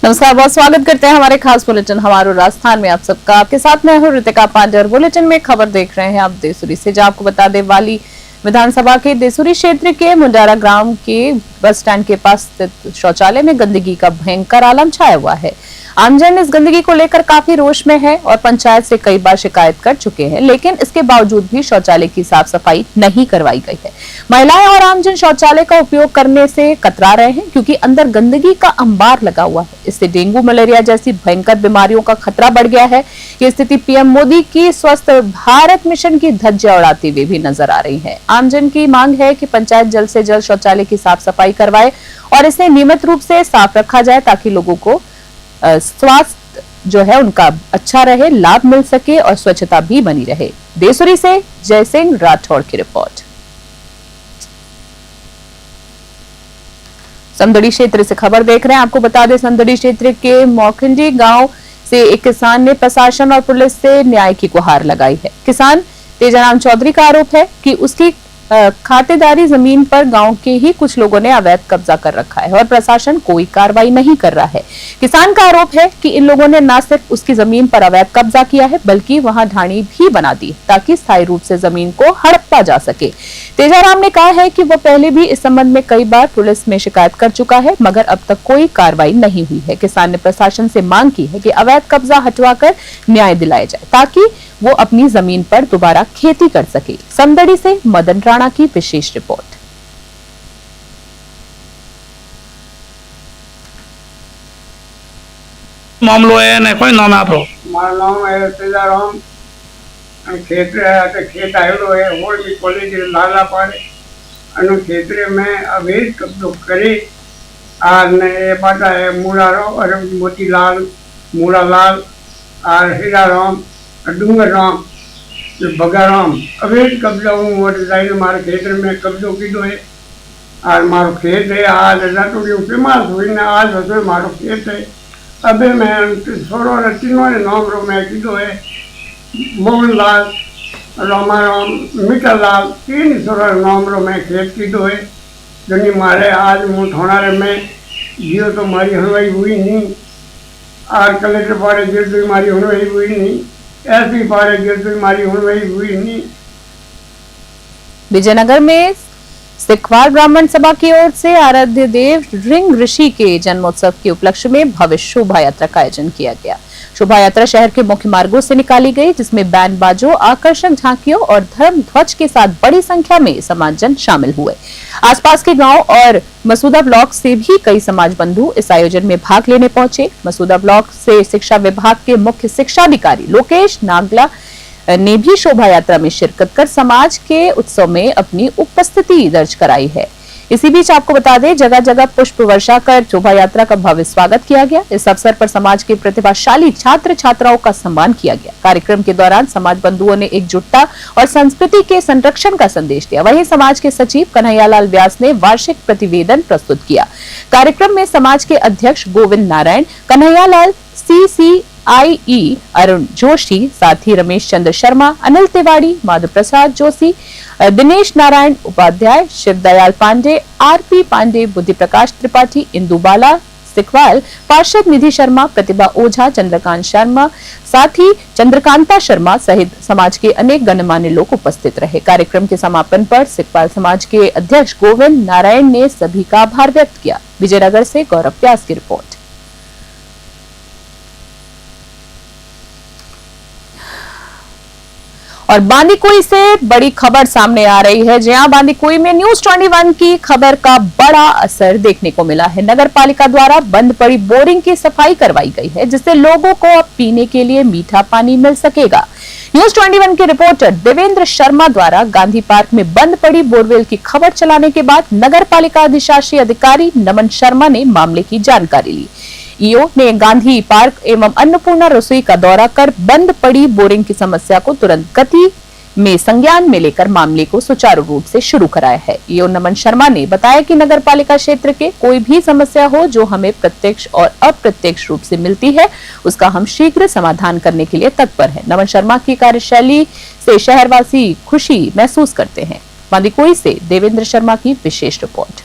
नमस्कार, बहुत स्वागत करते हैं हमारे खास बुलेटिन हमारो राजस्थान में आप सबका। आपके साथ मैं हूं ऋतिका पांडे और बुलेटिन में खबर देख रहे हैं आप देसुरी से। जहां आपको बता दें, वाली विधानसभा के देसुरी क्षेत्र के मुंडारा ग्राम के बस स्टैंड के पास स्थित शौचालय में गंदगी का भयंकर आलम छाया हुआ है। आमजन इस गंदगी को लेकर काफी रोष में है और पंचायत से कई बार शिकायत कर चुके हैं, लेकिन इसके बावजूद भी शौचालय की साफ सफाई नहीं करवाई गई है। महिलाएं और आमजन शौचालय का उपयोग करने से कतरा रहे हैं क्योंकि अंदर गंदगी का अंबार लगा हुआ है। इससे डेंगू, मलेरिया जैसी भयंकर बीमारियों का खतरा बढ़ गया है। ये स्थिति पीएम मोदी की स्वस्थ भारत मिशन की धज्जियां उड़ाते हुए भी नजर आ रही है। आमजन की मांग है कि पंचायत जल्द से जल्द शौचालय की साफ सफाई करवाए और इसे नियमित रूप से साफ रखा जाए ताकि लोगों को स्वास्थ्य जो है उनका अच्छा रहे, लाभ मिल सके और स्वच्छता भी बनी रहे। देसुरी से जय सिंह राठौड़ की रिपोर्ट। समदड़ी क्षेत्र से खबर देख रहे हैं। आपको बता दें, समदड़ी क्षेत्र के मौखंडी गांव से एक किसान ने प्रशासन और पुलिस से न्याय की गुहार लगाई है। किसान तेजाराम चौधरी का आरोप है कि उसकी खातेदारी जमीन पर गांव के ही कुछ लोगों ने अवैध कब्जा कर रखा है और प्रशासन कोई कार्रवाई नहीं कर रहा है। किसान का आरोप है कि इन लोगों ने न सिर्फ उसकी जमीन पर अवैध कब्जा किया है बल्कि वहां ढाणी भी बना दी ताकि स्थायी रूप से जमीन को हड़पा जा सके। तेजाराम ने कहा है कि वो पहले भी इस संबंध में कई बार पुलिस में शिकायत कर चुका है मगर अब तक कोई कार्रवाई नहीं हुई है। किसान ने प्रशासन से मांग की है कि अवैध कब्जा हटवाकर न्याय दिलाया जाए ताकि वो अपनी जमीन पर दोबारा खेती कर सके। समदड़ी से मदन राणा की विशेष रिपोर्ट। मामलो है ने कोई नाम है आपरो? मारा नाम है तेजाराम। खेत आयो है और भी कॉलेज लाला पाड़े अनु क्षेत्र में अवैध कब्जो करे और ने पाटा है मुरारो और मोतीलाल मूलालाल और हीराराम डूंगरराम बगाराम अवैध कब्जा और लाइन मारे क्षेत्र में कब्जो कीधो है और मारो खेत है। आज रातोड़ी बीमार हुई ने आज हसो मारो खेत है। अबे मैं छोरो ने तीनों ने नाम रो मैं कीधो है मोहनलाल रामाराम मीठालाल तीन छोरा नाम रो मैं खेत कीधो है। जनी मारे आज मुँह ठोनारे में जियो तो मारी हलवाई हुई नहीं और कलेक्टर पाड़े जियो तो मारी हलवाई हुई नहीं, ऐसी पाड़े जियो तो मारी हलवाई हुई नहीं। विजयनगर में सिखवाल ब्राह्मण सभा की ओर से आराध्य देव रिंग ऋषि के जन्मोत्सव के उपलक्ष्य में भव्य शोभा यात्रा का आयोजन किया गया। शोभा यात्रा शहर के मुख्य मार्गों से निकाली गई जिसमें बैंड बाजों, आकर्षक झांकियों और धर्म ध्वज के साथ बड़ी संख्या में समाजजन शामिल हुए। आसपास के गांव और मसूदा ब्लॉक से भी कई समाज बंधु इस आयोजन में भाग लेने पहुंचे। मसूदा ब्लॉक से शिक्षा विभाग के मुख्य शिक्षा अधिकारी लोकेश नागला ने भी शोभा यात्रा में शिरकत कर समाज के उत्सव में अपनी उपस्थिति दर्ज कराई है। इसी बीच आपको बता दें, जगह जगह पुष्प वर्षा कर शोभा यात्रा का भव्य स्वागत किया गया। इस अवसर पर समाज के प्रतिभाशाली छात्र छात्राओं का सम्मान किया गया। कार्यक्रम के दौरान समाज बंधुओं ने एकजुटता और संस्कृति के संरक्षण का संदेश दिया। वहीं समाज के सचिव कन्हैयालाल व्यास ने वार्षिक प्रतिवेदन प्रस्तुत किया। कार्यक्रम में समाज के अध्यक्ष गोविंद नारायण, कन्हैयालाल CCIE अरुण जोशी, साथ ही रमेश चंद्र शर्मा, अनिल तिवारी, माधव प्रसाद जोशी, दिनेश नारायण उपाध्याय, शिवदयाल पांडे, RP पांडे, बुद्धि प्रकाश त्रिपाठी, इंदुबाला सिखवाल, पार्षद निधि शर्मा, प्रतिभा ओझा, चंद्रकांत शर्मा, साथ ही चंद्रकांता शर्मा सहित समाज के अनेक गणमान्य लोग उपस्थित रहे। कार्यक्रम के समापन पर सिखवाल समाज के अध्यक्ष गोविंद नारायण ने सभी का आभार व्यक्त किया। विजयनगर से गौरव व्यास की रिपोर्ट। और बांदीकुई से बड़ी खबर सामने आ रही है। जहां बांदीकुई में न्यूज 21 की खबर का बड़ा असर देखने को मिला है। नगर पालिका द्वारा बंद पड़ी बोरिंग की सफाई करवाई गई है जिससे लोगों को अब पीने के लिए मीठा पानी मिल सकेगा। न्यूज 21 के रिपोर्टर देवेंद्र शर्मा द्वारा गांधी पार्क में बंद पड़ी बोरवेल की खबर चलाने के बाद नगर पालिका अधिशासी अधिकारी नमन शर्मा ने मामले की जानकारी ली। ईओ ने गांधी पार्क एवं अन्नपूर्णा रसोई का दौरा कर बंद पड़ी बोरिंग की समस्या को तुरंत गति में संज्ञान में लेकर मामले को सुचारू रूप से शुरू कराया है। ईओ नमन शर्मा ने बताया कि नगर पालिका क्षेत्र के कोई भी समस्या हो जो हमें प्रत्यक्ष और अप्रत्यक्ष रूप से मिलती है उसका हम शीघ्र समाधान करने के लिए तत्पर हैं। नमन शर्मा की कार्यशैली से शहरवासी खुशी महसूस करते हैं। बांदीकुई से देवेंद्र शर्मा की विशेष रिपोर्ट।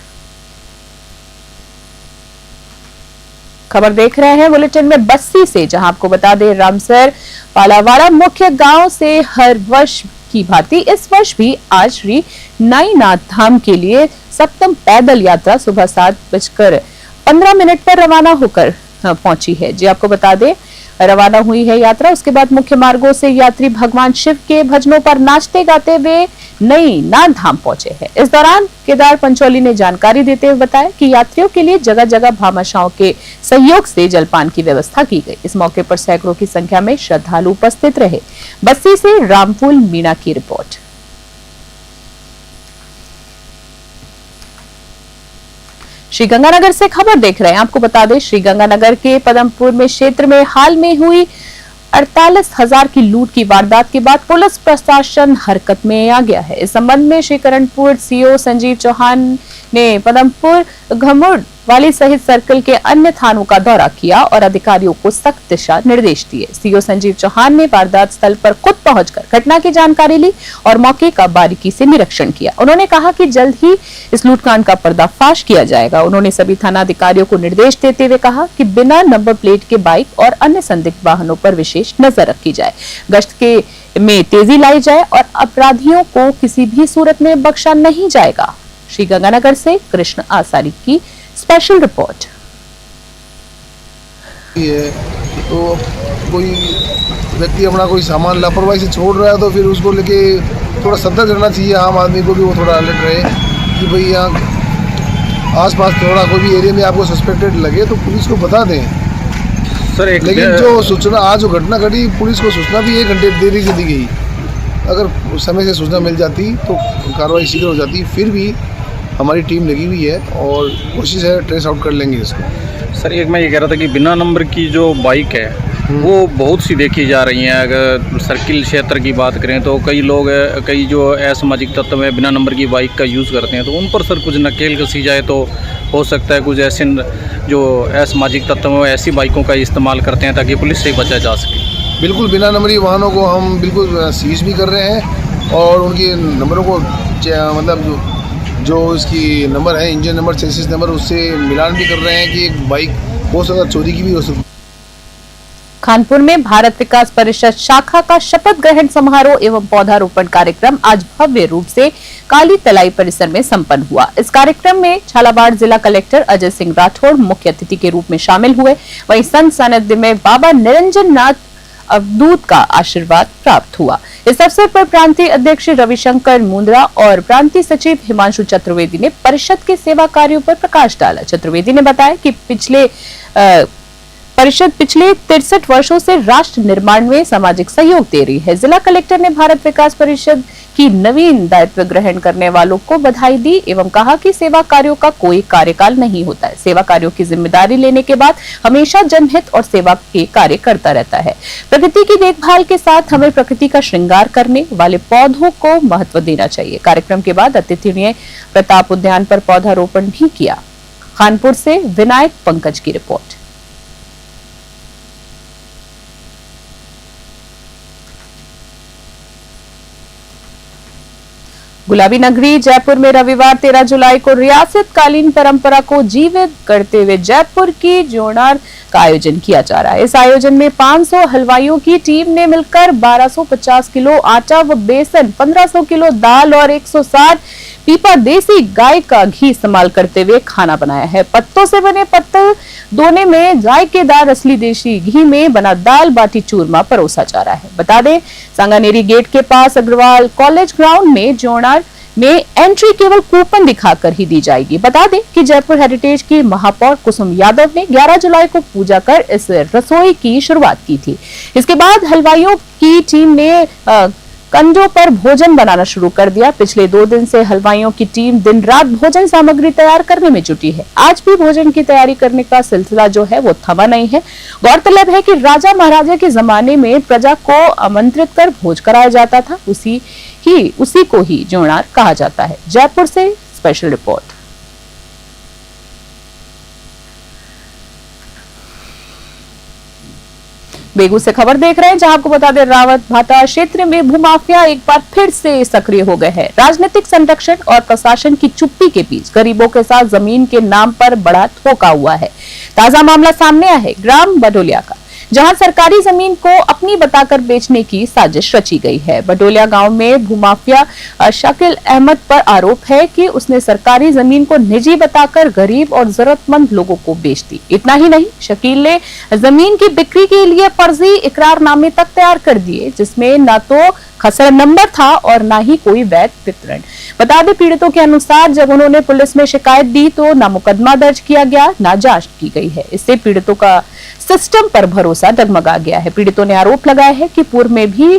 खबर देख रहे हैं बुलेटिन में बस्सी से, जहां आपको बता दें रामसर पालावाड़ा मुख्य गांव से हर वर्ष की भांति इस वर्ष भी आज श्री नाईनाथ धाम के लिए सप्तम पैदल यात्रा सुबह 7:15 पर रवाना होकर पहुंची है। जी आपको बता दें रवाना हुई है यात्रा। उसके बाद मुख्य मार्गों से यात्री भगवान शिव के भजनों पर नाचते गाते हुए नाईनाथ धाम पहुंचे हैं। इस दौरान केदार पंचोली ने जानकारी देते हुए बताया कि यात्रियों के लिए जगह जगह भामाशाहों के सहयोग से जलपान की व्यवस्था की गई। इस मौके पर सैकड़ों की संख्या में श्रद्धालु उपस्थित रहे। बस्सी से रामफूल मीणा की रिपोर्ट। श्रीगंगानगर से खबर देख रहे हैं। आपको बता दें श्रीगंगानगर के पदमपुर में क्षेत्र में हाल में हुई 48,000 की लूट की वारदात के बाद पुलिस प्रशासन हरकत में आ गया है। इस संबंध में श्रीकरणपुर सीओ संजीव चौहान ने पदमपुर, घमुड़ वाली सहित सर्कल के अन्य थानों का दौरा किया और अधिकारियों को सख्त दिशा निर्देश दिए। सीओ संजीव चौहान ने वारदात स्थल पर खुद पहुंचकर घटना की जानकारी ली और मौके का बारीकी से निरीक्षण किया। उन्होंने कहा कि जल्द ही इस लूटकांड का पर्दाफाश किया जाएगा। उन्होंने सभी थाना अधिकारियों को निर्देश देते हुए कहा कि बिना नंबर प्लेट के बाइक और अन्य संदिग्ध वाहनों पर विशेष नजर रखी जाए, गश्त के में तेजी लाई जाए और अपराधियों को किसी भी सूरत में बख्शा नहीं जाएगा। श्रीगंगानगर से कृष्ण आसारी की स्पेशल रिपोर्ट। तो कोई व्यक्ति अपना कोई सामान लापरवाही से छोड़ रहा है तो फिर उसको लेके थोड़ा सतर्क रहना चाहिए। आम आदमी को भी वो थोड़ा अलर्ट रहे कि भाई यहाँ आसपास थोड़ा कोई भी एरिया में आपको सस्पेक्टेड लगे तो पुलिस को बता दें। सर लेकिन जो सूचना आज जो घटना घटी, पुलिस को सूचना भी 1 घंटे देरी से दी गई। अगर समय से सूचना मिल जाती तो कार्रवाई शीघ्र हो जाती। फिर भी हमारी टीम लगी हुई है और कोशिश है ट्रेस आउट कर लेंगे इसको। सर एक मैं ये कह रहा था कि बिना नंबर की जो बाइक है वो बहुत सी देखी जा रही हैं। अगर सर्किल क्षेत्र की बात करें तो कई लोग, कई जो असामाजिक तत्व में बिना नंबर की बाइक का यूज़ करते हैं, तो उन पर सर कुछ नकेल कसी जाए तो हो सकता है कुछ ऐसे जो असामाजिक तत्व में ऐसी बाइकों का इस्तेमाल करते हैं ताकि पुलिस से बचा जा सके। बिल्कुल बिना नंबरी वाहनों को हम बिल्कुल सीज भी कर रहे हैं और उनके नंबरों को मतलब जो इसकी नंबर है, इंजन नंबर, चेसिस नंबर, उससे मिलान भी कर रहे हैं कि एक बाइक हो सकता चोरी की भी हो सकती। कानपुर में भारत विकास परिषद शाखा का शपथ ग्रहण समारोह एवं पौधारोपण कार्यक्रम आज भव्य रूप से काली तलाई परिसर में संपन्न हुआ। इस कार्यक्रम में झालावाड़ जिला कलेक्टर अजय सिंह राठौड़ मुख्य अतिथि के रूप में शामिल हुए। वहीं संत सानिध्य में बाबा निरंजन नाथ अवधूत का आशीर्वाद प्राप्त हुआ। इस अवसर पर प्रांतीय अध्यक्ष रविशंकर मुंद्रा और प्रांतीय सचिव हिमांशु चतुर्वेदी ने परिषद के सेवा कार्यों पर प्रकाश डाला। चतुर्वेदी ने बताया कि परिषद पिछले 63 वर्षों से राष्ट्र निर्माण में सामाजिक सहयोग दे रही है। जिला कलेक्टर ने भारत विकास परिषद की नवीन दायित्व ग्रहण करने वालों को बधाई दी एवं कहा कि सेवा कार्यों का कोई कार्यकाल नहीं होता है। सेवा कार्यों की जिम्मेदारी लेने के बाद हमेशा जनहित और सेवा के कार्य करता रहता है। प्रकृति की देखभाल के साथ हमें प्रकृति का श्रृंगार करने वाले पौधों को महत्व देना चाहिए। कार्यक्रम के बाद अतिथि ने प्रताप उद्यान पर पौधारोपण भी किया। कानपुर से विनायक पंकज की रिपोर्ट। गुलाबी नगरी जयपुर में रविवार 13 जुलाई को रियासत कालीन परंपरा को जीवित करते हुए जयपुर की जोनार का आयोजन किया जा रहा है। इस आयोजन में 500 हलवाइयों की टीम ने मिलकर 1250 किलो आटा व बेसन, 1500 किलो दाल और 160 पीपा देसी गाय का घी इस्तेमाल करते हुए खाना बनाया है। पत्तों से बने पत्तल दोने में जायकेदार असली देसी घी में बना दाल बाटी चूरमा परोसा जा रहा है। बता दें सांगानेरी गेट के पास अग्रवाल कॉलेज ग्राउंड में जोनार में एंट्री केवल कूपन दिखाकर ही दी जाएगी। बता दें कि जयपुर हेरिटेज की महापौर कुसुम यादव ने 11 जुलाई को पूजा कर इस रसोई की शुरुआत की थी। इसके बाद हलवाइयों की टीम ने कंधों पर भोजन बनाना शुरू कर दिया। पिछले 2 दिन से हलवाइयों की टीम दिन रात भोजन सामग्री तैयार करने में जुटी है। आज भी भोजन की तैयारी करने का सिलसिला जो है वो थमा नहीं है। गौरतलब है कि राजा महाराजा के जमाने में प्रजा को आमंत्रित कर भोज कराया जाता था, उसी को ही जोनार कहा जाता है। जयपुर से स्पेशल रिपोर्ट। बेगू से खबर देख रहे हैं, जहां आपको बता दें रावत भाटा क्षेत्र में भूमाफिया एक बार फिर से सक्रिय हो गए हैं। राजनीतिक संरक्षण और प्रशासन की चुप्पी के बीच गरीबों के साथ जमीन के नाम पर बड़ा धोखा हुआ है। ताजा मामला सामने आया है ग्राम बडोलिया का, जहां सरकारी जमीन को अपनी बताकर बेचने की साजिश रची गई है। बडोलिया गांव में भूमाफिया शकील अहमद पर आरोप है कि उसने सरकारी जमीन को निजी बताकर गरीब और जरूरतमंद लोगों को बेच दी। इतना ही नहीं, शकील ने जमीन की बिक्री के लिए फर्जी इकरारनामे तक तैयार कर दिए, जिसमें न तो खसरा नंबर था और न ही कोई वैध वितरण। बता दें, पीड़ितों के अनुसार जब उन्होंने पुलिस में शिकायत दी तो न मुकदमा दर्ज किया गया, न जांच की गई है। इससे पीड़ितों का सिस्टम पर भरोसा डगमगा गया है। पीड़ितों ने आरोप लगाया है कि पूर्व में भी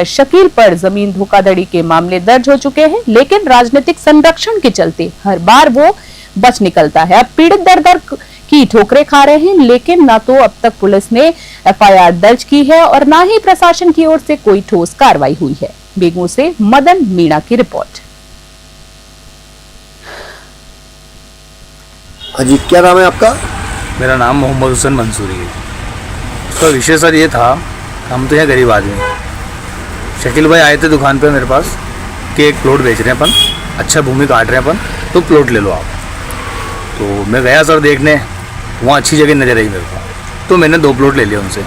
शकील पर जमीन धोखाधड़ी के मामले दर्ज हो चुके हैं, लेकिन राजनीतिक संरक्षण के चलते हर बार वो बच निकलता है। अब पीड़ित दर दर की ठोकरें खा रहे हैं, लेकिन न तो अब तक पुलिस ने एफआईआर दर्ज की है और न ही प्रशासन की ओर से कोई ठोस कार्रवाई हुई है। बेगू से मदन मीणा की रिपोर्ट। हाँ जी, क्या नाम है आपका? मेरा नाम मोहम्मद हुसैन मंसूरी है। उसका विषय सर ये था, हम तो यहाँ गरीब आदमी, शकील भाई आए थे दुकान पे मेरे पास कि एक प्लॉट बेच रहे हैं अपन, अच्छा भूमि काट रहे हैं अपन, तो प्लॉट ले लो आप। तो मैं गया सर देखने, वहाँ अच्छी जगह नजर आई मेरे को, तो मैंने 2 प्लॉट ले लिया उनसे।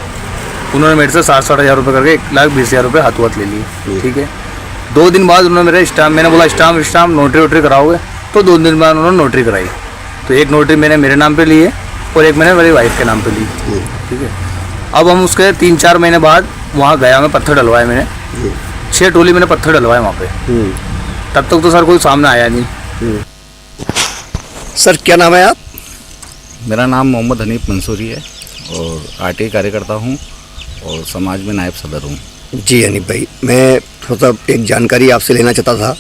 उन्होंने मेरे से 60-60 हज़ार रुपये करके 1,20,000 रुपये हाथों हाथ ले लिए। ठीक है, 2 दिन बाद उन्होंने मेरे स्टाम्प, मैंने बोला स्टाम्प नोटरी वोटरी कराओगे, तो 2 दिन बाद उन्होंने नोटरी कराई। तो एक नोटरी मैंने मेरे नाम पे ली है और एक मैंने मेरी वाइफ के नाम पे ली। ठीक है, अब हम उसके 3-4 महीने बाद वहाँ गया, मैं पत्थर डलवाए मैंने, 6 टोली मैंने पत्थर डलवाए वहाँ पे। तब तक तो सर कोई सामने आया नहीं। सर क्या नाम है आप? मेरा नाम मोहम्मद हनीफ मंसूरी है और आरटीआई कार्यकर्ता हूँ और समाज में नायब सदर हूँ। जी हनीफ भाई, मैं थोड़ा सा एक जानकारी आपसे लेना चाहता था।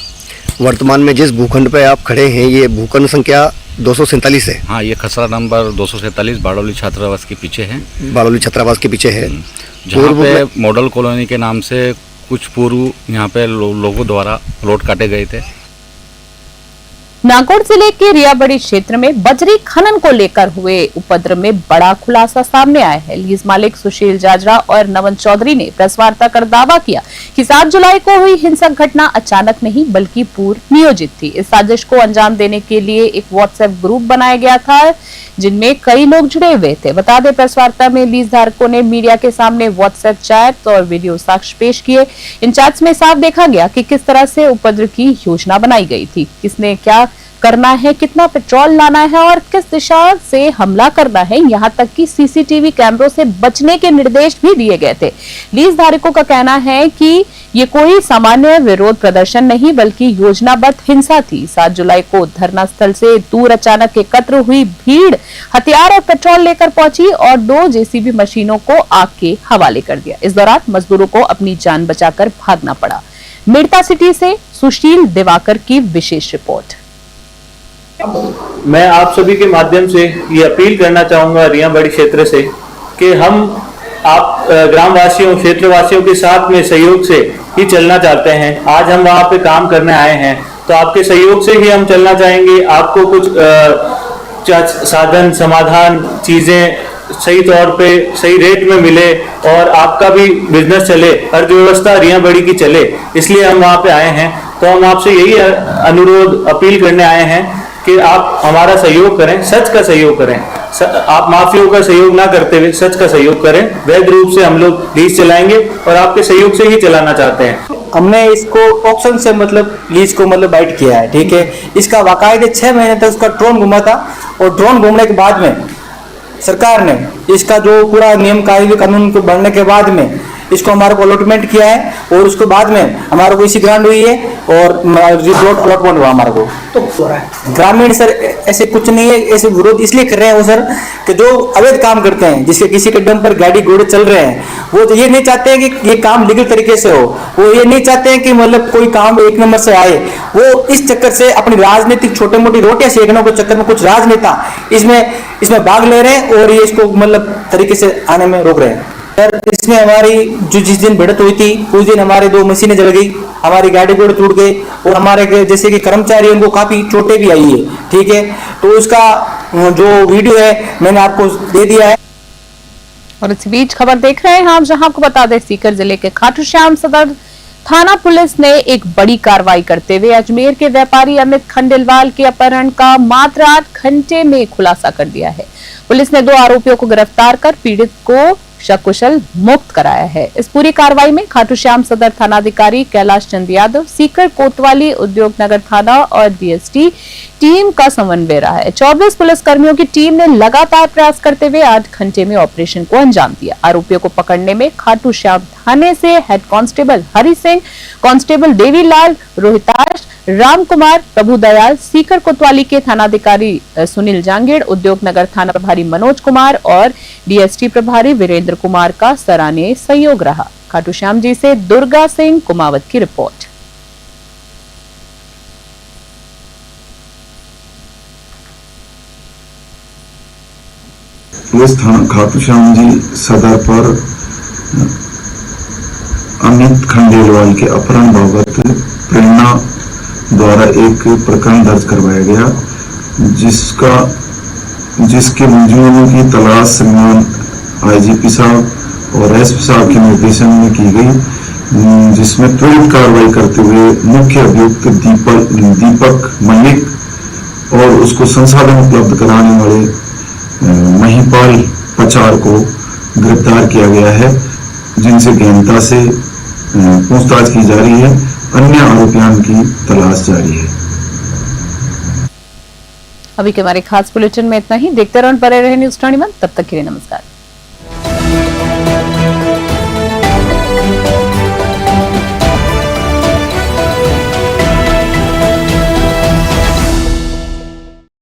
वर्तमान में जिस भूखंड पे आप खड़े हैं, ये भूखंड संख्या 247 है। हाँ, ये खसरा नंबर 247 बाड़ोली छात्रावास के पीछे है। बाड़ोली छात्रावास के पीछे है, जहाँ पे मॉडल कॉलोनी के नाम से कुछ पूर्व यहाँ पे लोगों द्वारा प्लॉट काटे गए थे। नागौर जिले के रियाबड़ी क्षेत्र में बजरी खनन को लेकर हुए उपद्रव में बड़ा खुलासा सामने आया है। लीज मालिक सुशील जाजरा और नवन चौधरी ने प्रेस वार्ता कर दावा किया कि 7 जुलाई को हुई हिंसक घटना अचानक नहीं बल्कि पूर्व नियोजित थी। इस साजिश को अंजाम देने के लिए एक व्हाट्सएप ग्रुप बनाया गया था, जिनमें कई लोग जुड़े हुए थे। बता दें, प्रेस वार्ता में लीज धारकों ने मीडिया के सामने व्हाट्सएप चैट और वीडियो साक्ष्य पेश किए। इन चैट्स में साफ देखा गया कि किस तरह से उपद्रव की योजना बनाई गई थी, किसने क्या करना है, कितना पेट्रोल लाना है और किस दिशा से हमला करना है। यहाँ तक कि सीसीटीवी कैमरों से बचने के निर्देश भी दिए गए थे। लीज धारकों का कहना है कि ये कोई सामान्य विरोध प्रदर्शन नहीं बल्कि योजनाबद्ध हिंसा थी। 7 जुलाई को धरना स्थल से दूर अचानक एकत्र हुई भीड़ हथियार और पेट्रोल लेकर पहुंची और 2 जेसीबी मशीनों को आग के हवाले कर दिया। इस दौरान मजदूरों को अपनी जान बचाकर भागना पड़ा। मिर्ता सिटी से सुशील दिवाकर की विशेष रिपोर्ट। मैं आप सभी के माध्यम से ये अपील करना चाहूँगा रियाबड़ी क्षेत्र से कि हम आप ग्रामवासियों क्षेत्रवासियों के साथ में सहयोग से ही चलना चाहते हैं। आज हम वहाँ पे काम करने आए हैं, तो आपके सहयोग से ही हम चलना चाहेंगे। आपको कुछ साधन समाधान चीज़ें सही तौर पे सही रेट में मिले और आपका भी बिजनेस चले, अर्थव्यवस्था रियाबड़ी की चले, इसलिए हम वहाँ पे आए हैं। तो हम आपसे यही अनुरोध अपील करने आए हैं कि आप हमारा सहयोग करें, सच का सहयोग करें। आप माफियों का सहयोग ना करते हुए सच का सहयोग करें। वैध रूप से हम लोग लीज चलाएंगे और आपके सहयोग से ही चलाना चाहते हैं। हमने इसको ऑप्शन से लीज को बाइट किया है। ठीक है, इसका बाकायदे 6 महीने तक उसका ड्रोन घूमा था और ड्रोन घूमने के बाद में सरकार ने इसका जो पूरा नियम कानून को बढ़ने के बाद में इसको हमारे को अलॉटमेंट किया है और उसके बाद में हमारे को इसी ग्रांट हुई है और प्लॉट अलॉटमेंट हुआ हमारे को। तो ग्रामीण सर ऐसे कुछ नहीं है, ऐसे विरोध इसलिए कर रहे हैं वो सर कि जो अवैध काम करते हैं, जिसके किसी के दम पर गाड़ी घोड़े चल रहे हैं, वो तो ये नहीं चाहते हैं कि ये काम लीगल तरीके से हो। वो ये नहीं चाहते हैं कि कोई काम 1 नंबर से आए। वो इस चक्कर से अपनी राजनीतिक छोटे मोटी रोटियां सेकने के चक्कर में कुछ राजनेता इसमें भाग ले रहे हैं और ये इसको तरीके से आने में रोक रहे हैं। सर इसमें हमारी जिस दिन भिड़त हुई थी उस दिन हमारी 2 मशीनें जल गई, हमारी गाड़ी घोड़े टूट गए और हमारे जैसे कि कर्मचारी उनको काफी चोटें भी आई है। ठीक है, तो उसका जो वीडियो है मैंने आपको दे दिया है। और इस बीच खबर देख रहे हैं हम, जहां आपको बता दें सीकर जिले के खाटू श्याम सदर थाना पुलिस ने एक बड़ी कार्रवाई करते हुए अजमेर के व्यापारी अमित खंडेलवाल के अपहरण का मात्र 8 घंटे में खुलासा कर दिया है। पुलिस ने 2 आरोपियों को गिरफ्तार कर पीड़ित को सकुशल मुक्त कराया है। इस पूरी कार्रवाई में खाटू श्याम सदर थानाधिकारी कैलाश चंद यादव, सीकर कोतवाली उद्योग नगर थाना और डीएसटी टीम का समन्वय रहा है। 24 पुलिसकर्मियों की टीम ने लगातार प्रयास करते हुए 8 घंटे में ऑपरेशन को अंजाम दिया। आरोपियों को पकड़ने में खाटू श्याम थाने से head constable Hari Singh, constable Devilal, Rohitash, Ram Kumar, Prabhudayal, Sikar कोतवाली के थानाधिकारी सुनील जांगीड़, उद्योग नगर थाना प्रभारी मनोज कुमार और डीएसटी प्रभारी वीरेंद्र कुमार का सराहनीय सहयोग रहा। खाटू श्याम जी से दुर्गा सिंह कुमावत की रिपोर्ट। पुलिस थाना खाटू श्याम जी सदर पर अमित खंडेलवाल के अपहरण बाबत प्रेरणा द्वारा एक प्रकरण दर्ज करवाया गया, जिसके मुलजिमों की तलाश श्रीमान आईजीपी साहब और एसपी साहब के निर्देशन में की गई, जिसमें त्वरित कार्रवाई करते हुए मुख्य अभियुक्त दीपक मलिक और उसको संसाधन उपलब्ध कराने वाले महिपाल पचार को गिरफ्तार किया गया है, जिनसे गहनता से पूछताछ की जा रही है। अन्य आरोपियों की तलाश जारी है। अभी के हमारे खास बुलेटिन में इतना ही। देखते रहो, बने रहे न्यूज़ 21। तब तक के लिए नमस्कार।